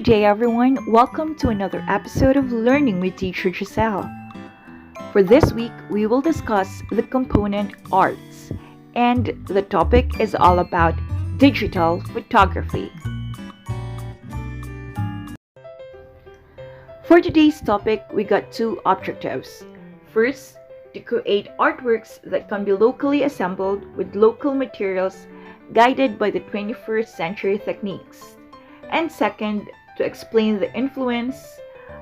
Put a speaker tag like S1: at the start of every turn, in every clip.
S1: day, everyone. Welcome to another episode of Learning with Teacher Giselle. For this week, we will discuss the component arts, and the topic is all about digital photography. For today's topic, we got two objectives. First, to create artworks that can be locally assembled with local materials guided by the 21st century techniques. And second, to explain the influence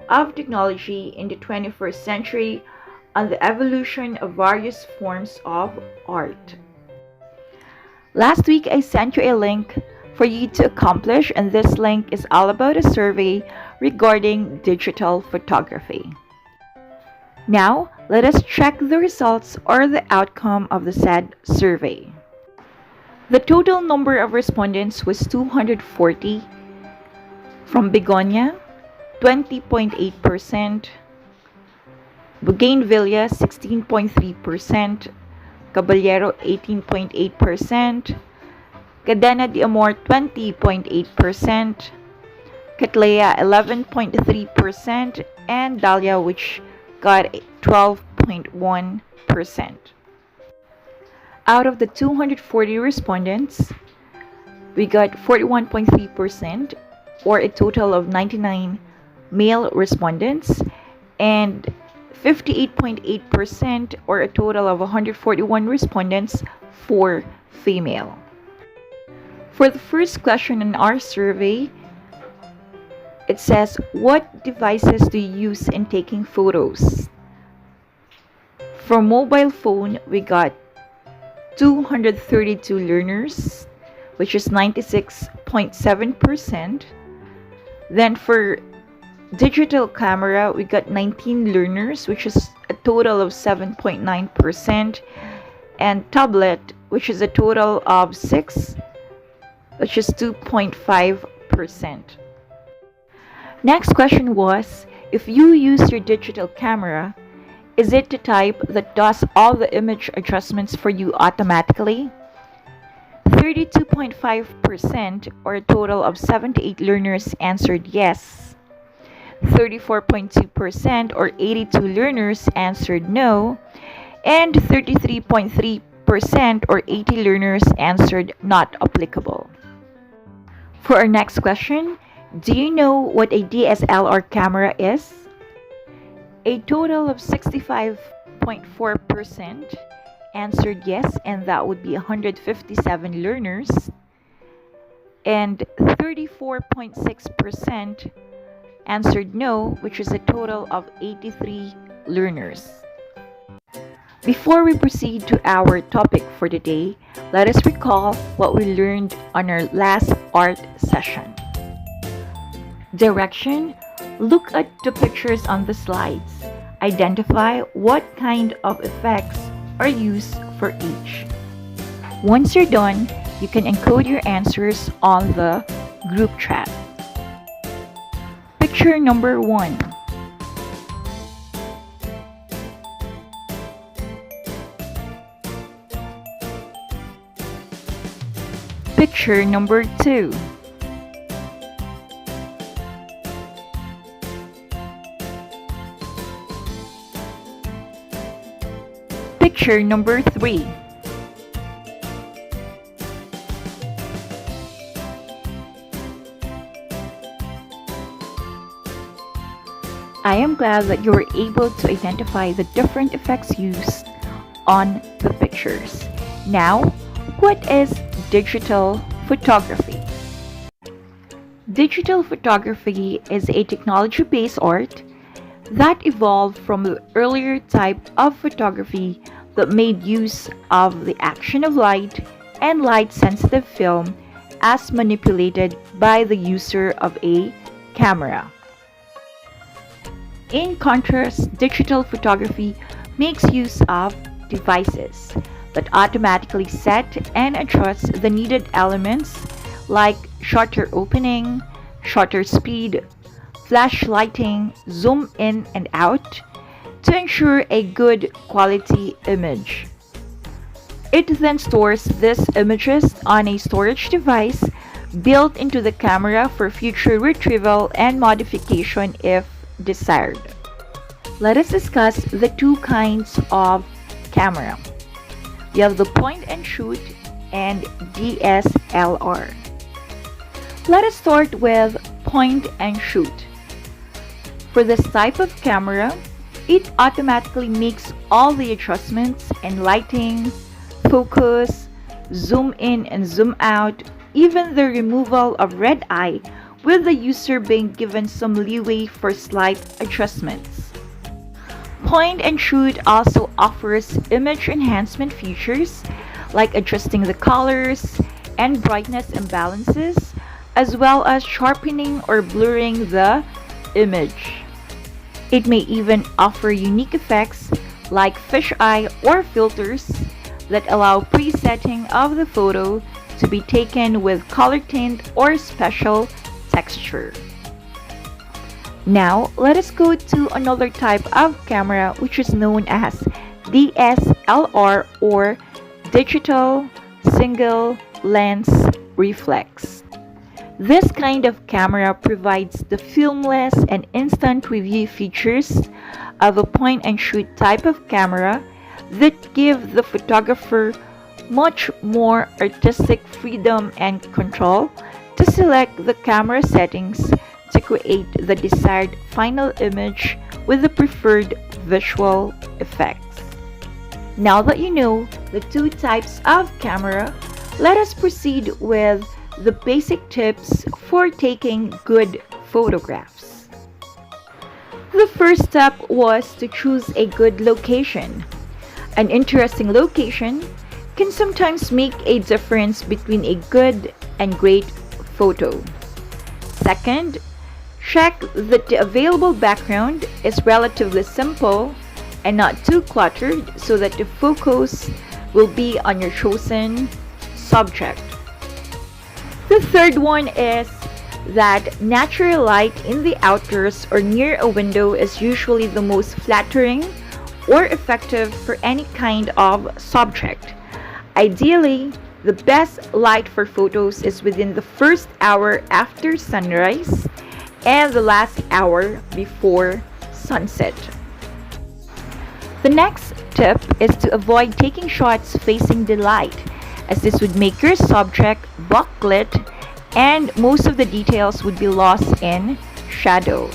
S1: of technology in the 21st century on the evolution of various forms of art. Last week, I sent you a link for you to accomplish, and this link is all about a survey regarding digital photography. Now, let us check the results or the outcome of the said survey. The total number of respondents was 240. From Begonia, 20.8%, Bougainvillea, 16.3%, Caballero, 18.8%, Cadena de Amor, 20.8%, Catlea, 11.3%, and Dahlia, which got 12.1%. Out of the 240 respondents, we got 41.3%, or a total of 99 male respondents, and 58.8%, or a total of 141 respondents, for female. For the first question in our survey, it says, what devices do you use in taking photos? For mobile phone, we got 232 learners, which is 96.7%. Then for digital camera, we got 19 learners, which is a total of 7.9%, and tablet, which is a total of 6, which is 2.5%. Next question was, if you use your digital camera, is it the type that does all the image adjustments for you automatically? 32.5%, or a total of 78 learners, answered yes. 34.2%, or 82 learners, answered no. And 33.3%, or 80 learners, answered not applicable. For our next question, do you know what a DSLR camera is? A total of 65.4% answered yes, and that would be 157 learners, and 34.6% answered no, which is a total of 83 learners. Before we proceed to our topic for today, let us recall what we learned on our last art session. Direction: look at the pictures on the slides. Identify what kind of effects are used for each. Once you're done, you can encode your answers on the group chat. Picture number 1. Picture number 2. Picture number 3. I am glad that you were able to identify the different effects used on the pictures. Now, what is digital photography? Digital photography is a technology-based art that evolved from the earlier type of photography that made use of the action of light and light-sensitive film as manipulated by the user of a camera. In contrast, digital photography makes use of devices that automatically set and adjust the needed elements like shutter opening, shutter speed, flash lighting, zoom in and out, to ensure a good quality image. It then stores these images on a storage device built into the camera for future retrieval and modification if desired. Let us discuss the two kinds of camera. We have the point and shoot and DSLR. Let us start with point and shoot. For this type of camera, it automatically makes all the adjustments in lighting, focus, zoom in and zoom out, even the removal of red eye, with the user being given some leeway for slight adjustments. Point and shoot also offers image enhancement features like adjusting the colors and brightness imbalances, as well as sharpening or blurring the image. It may even offer unique effects like fisheye or filters that allow presetting of the photo to be taken with color tint or special texture. Now, let us go to another type of camera which is known as DSLR or Digital Single Lens Reflex. This kind of camera provides the filmless and instant review features of a point-and-shoot type of camera that give the photographer much more artistic freedom and control to select the camera settings to create the desired final image with the preferred visual effects. Now that you know the two types of camera, let us proceed with the basic tips for taking good photographs. The first step was to choose a good location. An interesting location can sometimes make a difference between a good and great photo. Second, check that the available background is relatively simple and not too cluttered so that the focus will be on your chosen subject. The third one is that natural light in the outdoors or near a window is usually the most flattering or effective for any kind of subject. Ideally, the best light for photos is within the first hour after sunrise and the last hour before sunset. The next tip is to avoid taking shots facing the light, as this would make your subject backlit and most of the details would be lost in shadow.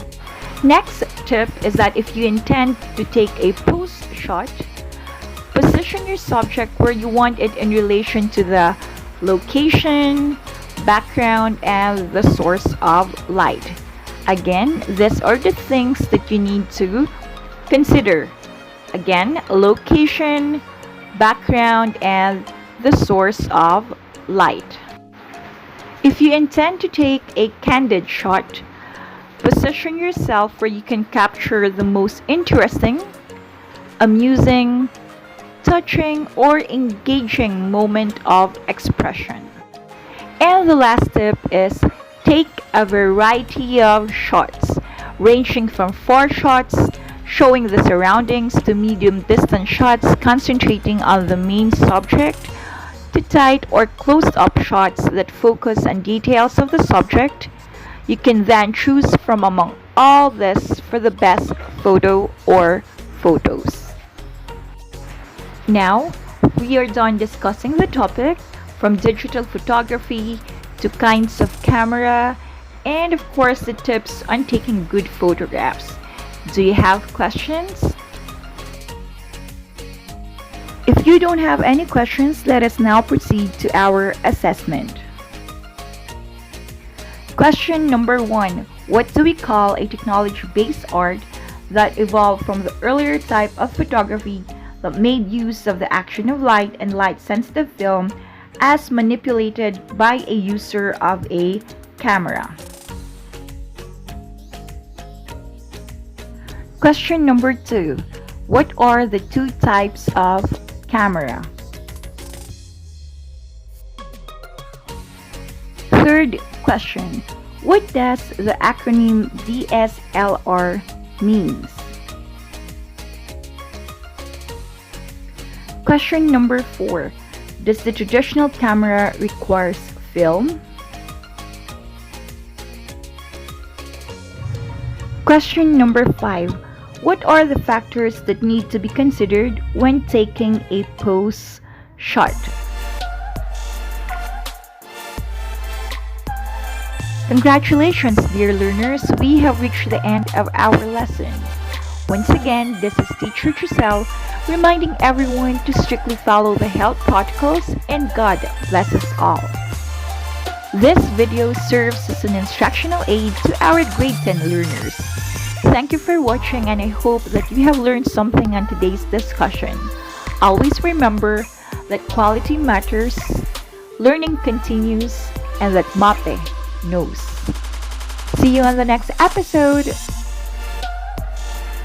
S1: Next tip is that if you intend to take a pose shot, position your subject where you want it in relation to the location, background, and the source of light. Again, these are the things that you need to consider. Again, location, background, and the source of light. If you intend to take a candid shot, position yourself where you can capture the most interesting, amusing, touching, or engaging moment of expression. And the last tip is take a variety of shots, ranging from 4 shots showing the surroundings to medium distance shots concentrating on the main subject, to tight or close-up shots that focus on details of the subject. You can then choose from among all this for the best photo or photos. Now, we are done discussing the topic from digital photography to kinds of camera and of course the tips on taking good photographs. Do you have questions? If you don't have any questions, let us now proceed to our assessment. Question number 1. What do we call a technology-based art that evolved from the earlier type of photography that made use of the action of light and light-sensitive film as manipulated by a user of a camera? Question number 2. What are the two types of camera? Third question. What does the acronym DSLR means? Question number 4. Does the traditional camera requires film? Question number 5. What are the factors that need to be considered when taking a pose shot? Congratulations, dear learners! We have reached the end of our lesson. Once again, this is Teacher Giselle reminding everyone to strictly follow the health protocols, and God bless us all. This video serves as an instructional aid to our grade 10 learners. Thank you for watching, and I hope that you have learned something on today's discussion. Always remember that quality matters, learning continues, and that MAPEH knows. See you on the next episode.